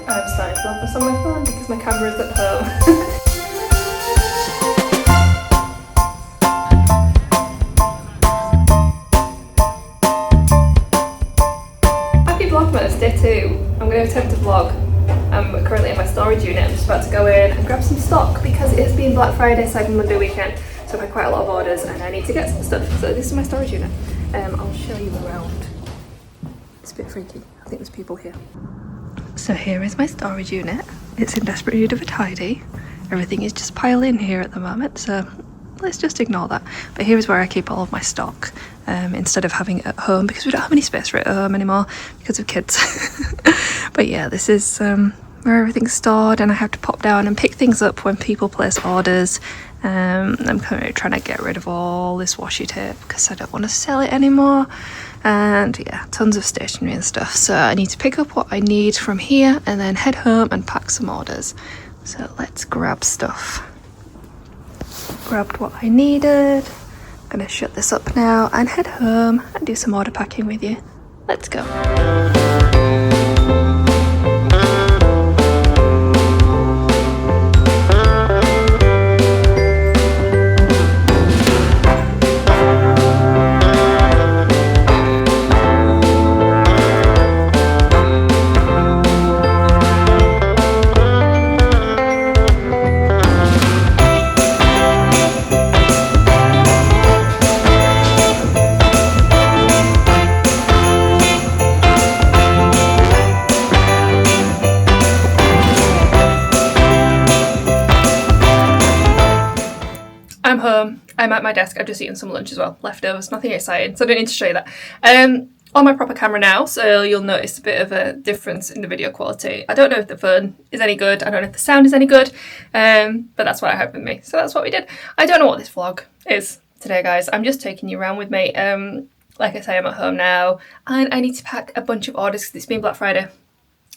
I'm starting Vlogmas on my phone because my camera is at home. Vlogmas day 2. I'm going to attempt to vlog. I'm currently in my storage unit. I'm just about to go in and grab some stock because it has been Black Friday, Cyber Monday weekend, so I've had quite a lot of orders and I need to get some stuff. So this is my storage unit. I'll show you around. It's a bit freaky. I think there's people here. So here is my storage unit. It's in desperate need of a tidy. Everything is just piling here at the moment, so let's just ignore that. But here is where I keep all of my stock instead of having it at home because we don't have any space for it at home anymore because of kids. But yeah, this is where everything's stored, and I have to pop down and pick things up when people place orders. I'm currently trying to get rid of all this washi tape because I don't want to sell it anymore. And yeah, tons of stationery and stuff. So I need to pick up what I need from here and then head home and pack some orders. So let's grab stuff. Grabbed what I needed. I'm gonna shut this up now and head home and do some order packing with you. Let's go. I'm home. I'm at my desk. I've just eaten some lunch as well. Leftovers, nothing exciting, so I don't need to show you that. On my proper camera now, so you'll notice a bit of a difference in the video quality. I don't know if the phone is any good. I don't know if the sound is any good, but that's what I have with me. So that's what we did. I don't know what this vlog is today, guys. I'm just taking you around with me. Like I say, I'm at home now, and I need to pack a bunch of orders because it's been Black Friday.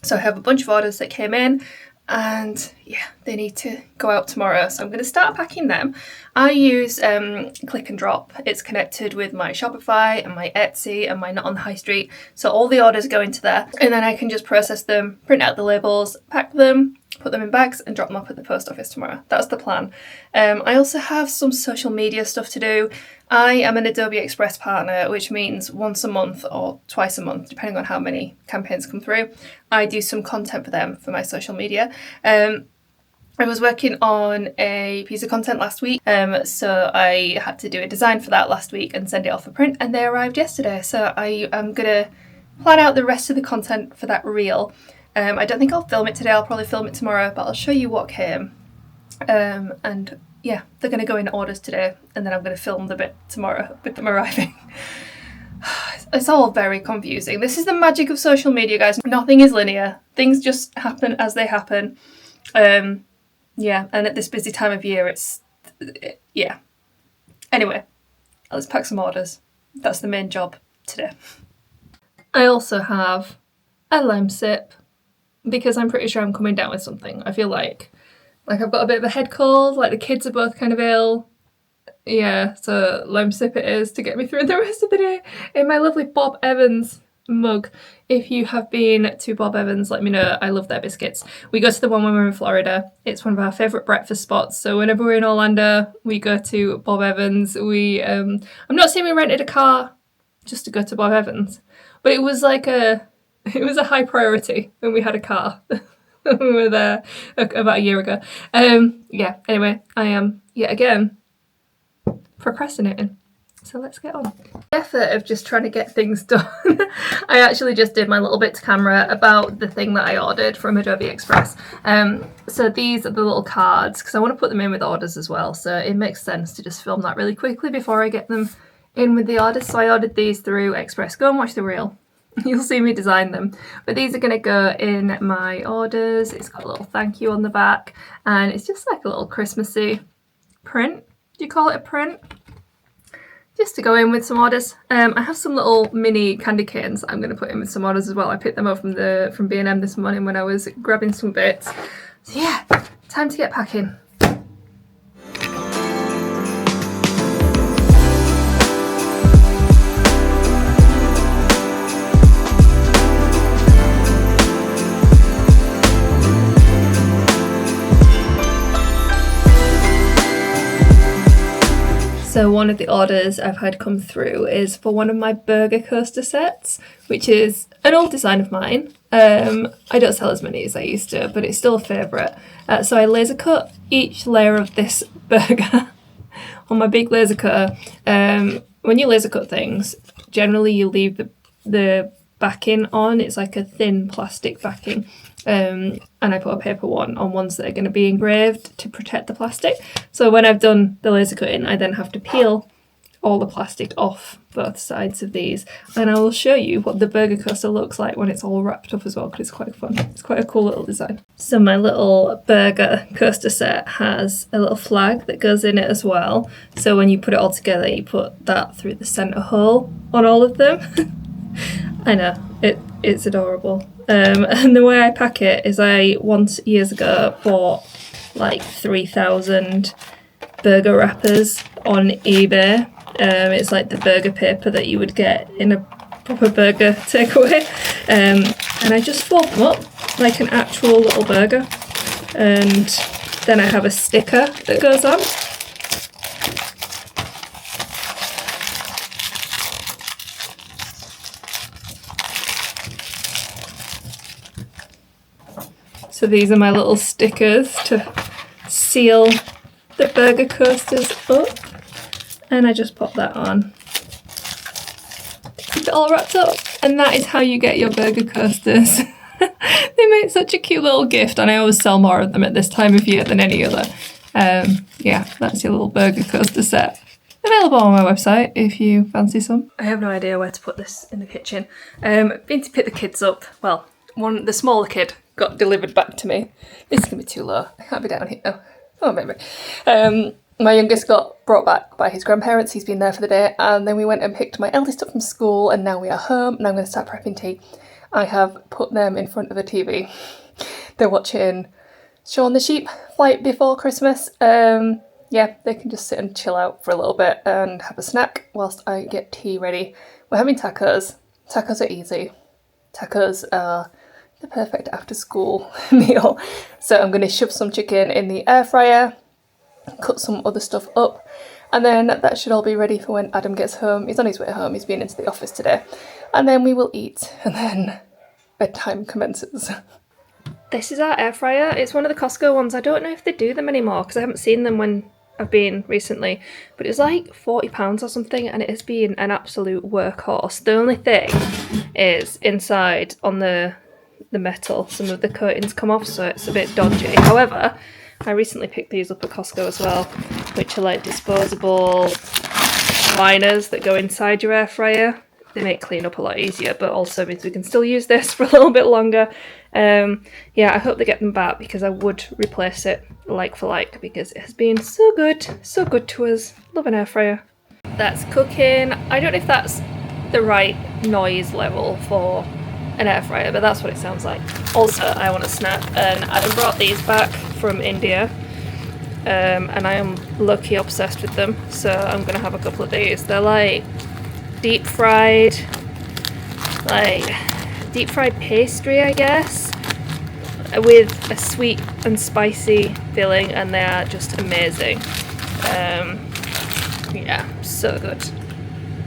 So I have a bunch of orders that came in, and yeah, they need to go out tomorrow, so I'm going to start packing them. I use Click and Drop. It's connected with my Shopify and my Etsy and my Not on the High Street, so all the orders go into there, and then I can just process them, print out the labels, pack them, put them in bags and drop them off at the post office tomorrow. That's the plan. I also have some social media stuff to do. I am an Adobe Express partner, which means once a month or twice a month, depending on how many campaigns come through, I do some content for them for my social media. I was working on a piece of content last week, so I had to do a design for that last week and send it off for print, and they arrived yesterday. So I am going to plan out the rest of the content for that reel. I don't think I'll film it today. I'll probably film it tomorrow, but I'll show you what came. And yeah, they're going to go in orders today, and then I'm going to film the bit tomorrow with them arriving. It's all very confusing. This is the magic of social media, guys. Nothing is linear. Things just happen as they happen. Yeah, and at this busy time of year, yeah. Anyway, let's pack some orders. That's the main job today. I also have a lime sip because I'm pretty sure I'm coming down with something. I feel like I've got a bit of a head cold, like the kids are both kind of ill. Yeah, so lime sip it is to get me through the rest of the day in my lovely Bob Evans mug. If you have been to Bob Evans, let me know. I love their biscuits. We go to the one when we're in Florida. It's one of our favourite breakfast spots. So whenever we're in Orlando, we go to Bob Evans. I'm not saying we rented a car just to go to Bob Evans, but it was like a high priority when we had a car. When we were there about a year ago. Yeah, anyway, I am yet again procrastinating. So let's get on. The effort of just trying to get things done. I actually just did my little bit to camera about the thing that I ordered from Adobe Express. So these are the little cards because I want to put them in with orders as well. So it makes sense to just film that really quickly before I get them in with the orders. So I ordered these through Express. Go and watch the reel. You'll see me design them. But these are going to go in my orders. It's got a little thank you on the back. And it's just like a little Christmassy print. Do you call it a print? Just to go in with some orders. I have some little mini candy canes I'm going to put in with some orders as well. I picked them up from B&M this morning when I was grabbing some bits. So yeah, time to get packing. So one of the orders I've had come through is for one of my burger coaster sets, which is an old design of mine. I don't sell as many as I used to, but it's still a favourite. So I laser cut each layer of this burger on my big laser cutter. When you laser cut things, generally you leave the backing on. It's like a thin plastic backing. And I put a paper one on ones that are going to be engraved to protect the plastic. So when I've done the laser cutting, I then have to peel all the plastic off both sides of these, and I will show you what the burger coaster looks like when it's all wrapped up as well, because it's quite fun. It's quite a cool little design. So my little burger coaster set has a little flag that goes in it as well. So when you put it all together, you put that through the centre hole on all of them. I know, it's adorable. And the way I pack it is I once years ago bought like 3,000 burger wrappers on eBay. It's like the burger paper that you would get in a proper burger takeaway. And I just fold them up like an actual little burger. And then I have a sticker that goes on. So these are my little stickers to seal the burger coasters up, and I just pop that on to keep it all wrapped up, and that is how you get your burger coasters. They make such a cute little gift, and I always sell more of them at this time of year than any other. Yeah, that's your little burger coaster set. Available on my website if you fancy some. I have no idea where to put this in the kitchen. Been to pick the kids up. Well, the smaller kid got delivered back to me. This is going to be too low. I can't be down here. Oh, maybe. My youngest got brought back by his grandparents. He's been there for the day. And then we went and picked my eldest up from school. And now we are home. And I'm going to start prepping tea. I have put them in front of the TV. They're watching Shaun the Sheep Flight Before Christmas. Yeah, they can just sit and chill out for a little bit and have a snack whilst I get tea ready. We're having tacos. Tacos are easy. Tacos are the perfect after school meal. So I'm going to shove some chicken in the air fryer, cut some other stuff up, and then that should all be ready for when Adam gets home. He's on his way home, he's been into the office today. And then we will eat, and then bedtime commences. This is our air fryer. It's one of the Costco ones. I don't know if they do them anymore because I haven't seen them when I've been recently, but it's like £40 or something, and it has been an absolute workhorse. The only thing is inside on the metal, some of the coatings come off, so it's a bit dodgy. However, I recently picked these up at Costco as well, which are like disposable liners that go inside your air fryer. They make clean up a lot easier, but also means we can still use this for a little bit longer. Yeah, I hope they get them back because I would replace it like for like because it has been so good to us. Love an air fryer. That's cooking. I don't know if that's the right noise level for an air fryer, but that's what it sounds like. Also, I want a snack, and Adam brought these back from India, and I am low-key obsessed with them, so I'm gonna have a couple of these. They're like deep fried pastry, I guess, with a sweet and spicy filling, and they are just amazing. Yeah, so good.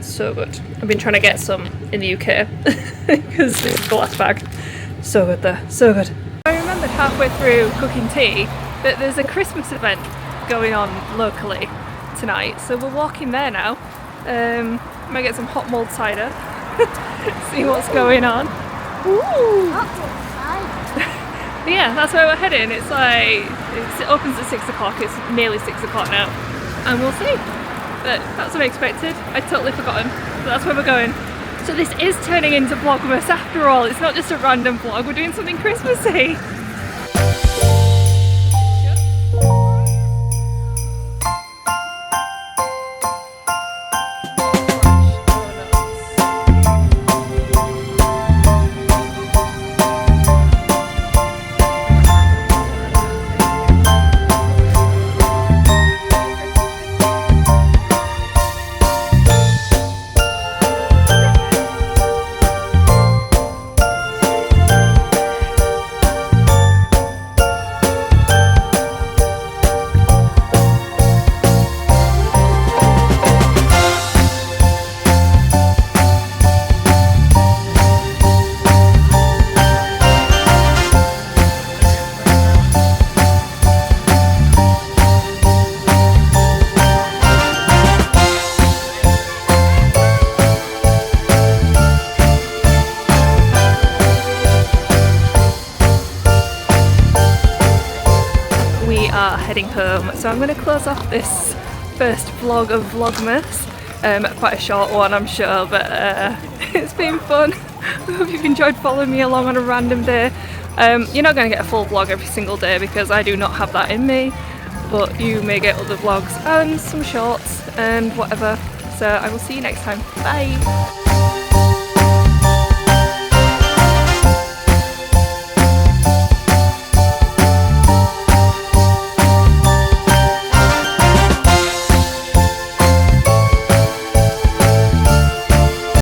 So good. I've been trying to get some in the UK because it's a glass bag. So good though, so good. I remembered halfway through cooking tea that there's a Christmas event going on locally tonight, so we're walking there now. Might get some hot mulled cider, see what's going on. Ooh. Yeah, that's where we're heading. It opens at 6 o'clock, it's nearly 6 o'clock now, and we'll see. But that's unexpected. I'd totally forgotten. But that's where we're going. So this is turning into Vlogmas after all. It's not just a random vlog. We're doing something Christmassy. are heading home, so I'm going to close off this first vlog of Vlogmas. Quite a short one, I'm sure, but it's been fun. I hope you've enjoyed following me along on a random day. You're not going to get a full vlog every single day because I do not have that in me, but you may get other vlogs and some shorts and whatever. So I will see you next time. Bye!